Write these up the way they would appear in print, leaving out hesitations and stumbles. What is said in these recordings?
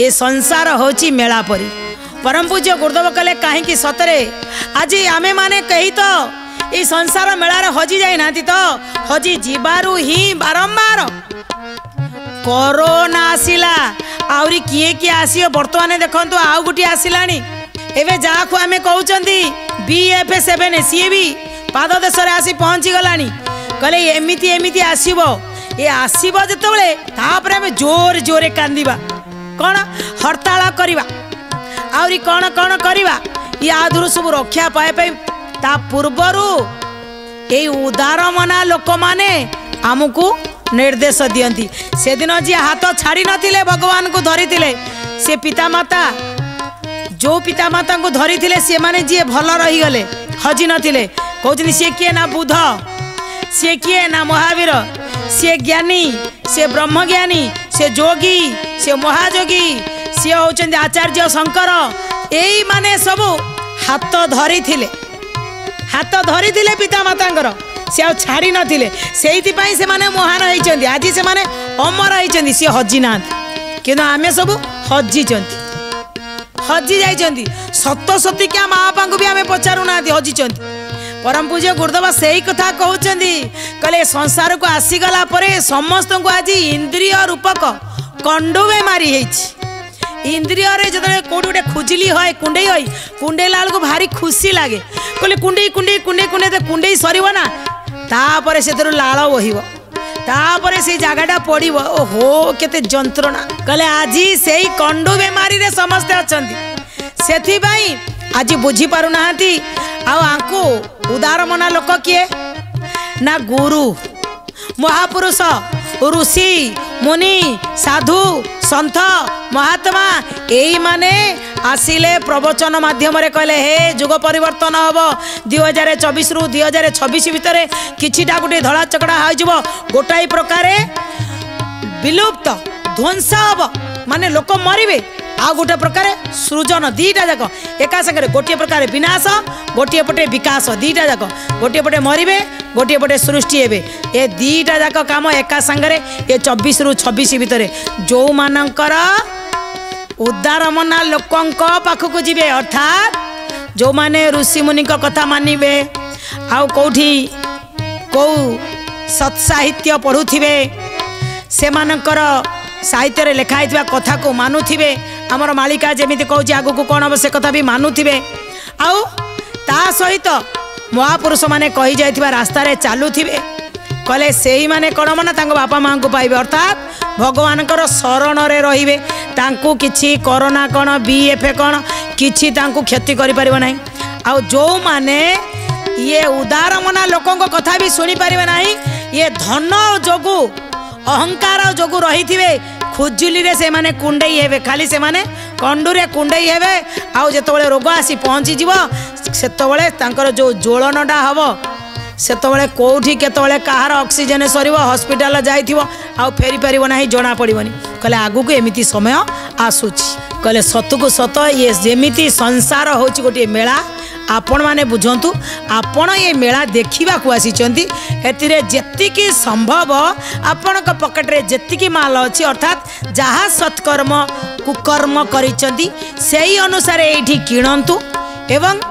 ये संसार होची मेला परी। परम पूज्य गुरुदेव कहले कहीं सतरे आज आमे माने कही तो ये संसार मेला रे हजी जाई नाती तो हजी जीवारू ही बारंबार कोरोना आसिला आउरी किए किए आसियो बर्तमान देखंतु आउ गुटी आसिलानी एबे जाखु आमे कहउचंदी BF7 सी भी पाद देश रे आसी पहुंची गलानी कहले एमिति एमिति आसीबो ए आसीबो जतबेले तापरे आमे जोर जोरे कांदीबा कोन हड़ताल करिबा आउरी कोन कोन करिबा या आदुरु सब रक्षा पाए पाए ता पूर्वरु ए उदार मना लोक माने आमको निर्देश दियंती से दिन जी हाथ छाड़ी नथिले भगवान को धरी थिले से पितामाता जो पितामाता को धरी थिले से माने जी भल रही गले हजी नथिले कहउछनी से किए ना बुध से किए ना महावीर से ज्ञानी से ब्रह्मज्ञानी से जोगी से महाजोगी से होचंदी आचार्य शंकर एई माने सब हाथ धरी थिले पिता मातांकर से आ छाड़ी नथिले सेइति पई से माने महान होइचंदी आज से माने अमर होइचंदी से हजी ना किंतु आमे सब हजी जाइचंदी सत सती क्या माँ बापा को भी आमे पचारू ना हजी चंदी। परम पूज्य गुरुदेव सेही कथा कहउचंदी कहले संसार को आसीगला परे समस्त को आज इंद्रिय रूपक कंडुबे मारी हेछि इंद्रिय रे जतले कोड गोटे खुजली होय कुंडई होय कुंडेला को भारी खुशी लागे कहले कुंडई कुंडई कुंडई कुंडई कुंडई सरीबो ना तापरे से लाल बहिबो तापरे से जगहटा पड़िबो ओहो केते जंत्रणा कहले आजी सेही कंडु बेमारी रे समस्त अछंती सेथि भाई आज बुझी पारु नाहंती आ आंको उदार मना लोक किए ना गुरु महापुरुष ऋषि मुनि साधु संत महात्मा एई माने आसिले प्रवचन माध्यम रे कहले हे युग परिवर्तन हबो 2024 रु 2026 भितरे किछिटा गुटे धड़ा चकड़ा हो जबो गोटाई प्रकारे विलुप्त ध्वंस हबो माने लोक मरिबे आ गोटे प्रकार सृजन दीटा जाक एका संगे गोटे प्रकार विनाश गोटे पटे विकास दीटा जाक गोटे पटे मरिबे गोटे पटे सृष्टि हेबे ए दीटा जाक काम एका संगे ये 24 रु 26 भितरे जो मानकर उदार मना लोकंक पाखक जीवे अर्थात जो माने ऋषि मुनि कथा मानिबे आउ कोठी को सत्साहित्य पढ़ुथिबे से मानकर साहित्य रे लिखाई कथा को मानुथिबे आमर मालिका जेमिति कहूँ आगु को कौन हम से कथा भी मानुथिबे आउ ता सहित महापुरुष माने कही जाइथिबा रास्ता रे चालुथिबे कहले सेही माने कौन मना तांको बापा माँ को पाइबे अर्थात भगवान शरण रे रहिबे तांको किछि कोरोना कौन BF कौन किछि तांको क्षति करि परिबो नाही आउ जो माने ये उदार मना लोकों को कथा भी सुनी परिबे नाही ये धन जोगु अहंकार जोगु रही थिबे खुजुली रे से माने कुंडई हेबे खाली से माने कंडुरे कुंडई हेबे आउ जेतबेले रोग आसी पहुंची जीवो सेतबेले तांकर जो ज्वलनटा हबो सेतबेले कोठी केतबेले कहार ऑक्सीजन सरीबो हॉस्पिटल जाइथिबो आउ फेरी परिबो नाही जणा पड़िबोनी कहले आगु को एमिति समय आसुची कहले सतुको सत ये जेमिति संसार होची गोटे मेला आपण माने बुझंतु आपण ये मेला देखिबा को आसीचंती एतिरे जेतिकी संभव आपण को पॉकेट रे जेतिकी माल अछि अर्थात जहा सत्कर्म कुकर्म करिचंती सेही अनुसार एठी किणंतु एवं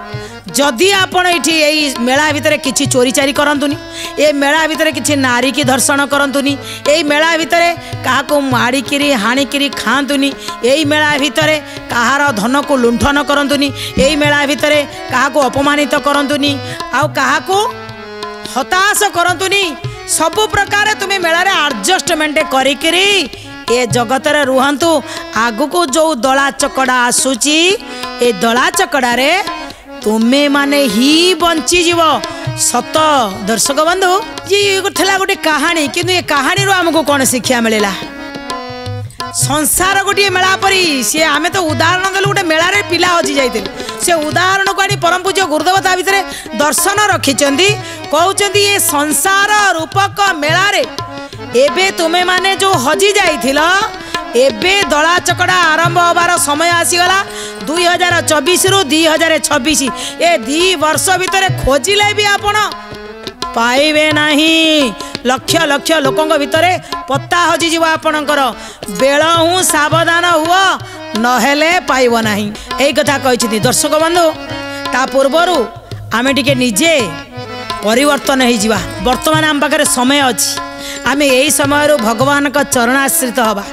जदि आपण एठी मेला भितर किछि चोरी चारी करंतुनी ए मेला भितर किछि नारी की धर्षण करंतुनी ए मेला भितर काहाको माड़ीकिरी हाणीकिरी खांतुनी ए मेला भितर कहार धन को लुंठन करंतुनी ए मेला भितर काहाको अपमानित करंतुनी आउ काहाको हताश करंतुनी सब प्रकार तुम्हें मेला रे एडजस्टमेंट करिकिरी ए जगत रे रुहंतु आगु को जो दला चकड़ा आसुची ए दला चकड़ा रे तुम्हें माने ही बंची जीव सत दर्शक बंधु ये गोटे कहानी किंतु ये कहानी रो हमको कौन शिक्षा मिलेला संसार गोटे मेला परी सी आमे तो उदाहरण देलु गोटे मेला रे पिला हजी जाइते से उदाहरण को आनी परम पूज्य गुरुदेवता भितर दर्शन रखिचंदी कहउचंदी ये संसार रूपक मेला रे एबे तुमे माने जो हजी जाइथिला एबे दला चकड़ा आरंभ होबार समय आसीगला 2024 रु 2026 ए 2 वर्ष भितर खोजिले भी आपण पाइबे नहीं लक्ष लक्ष लोकों भितर पत्ता हजिज आपणकर बेल हूँ सावधान हुआ नहेले पाइब नाही एई कथा कहिसेंती। दर्शक बंधु ता पूर्वरु आमे टिके निजे परिवर्तन हो जावा। वर्तमान आम पाखे समय अच्छी आमे यही समय भगवान का चरण आश्रित हवा।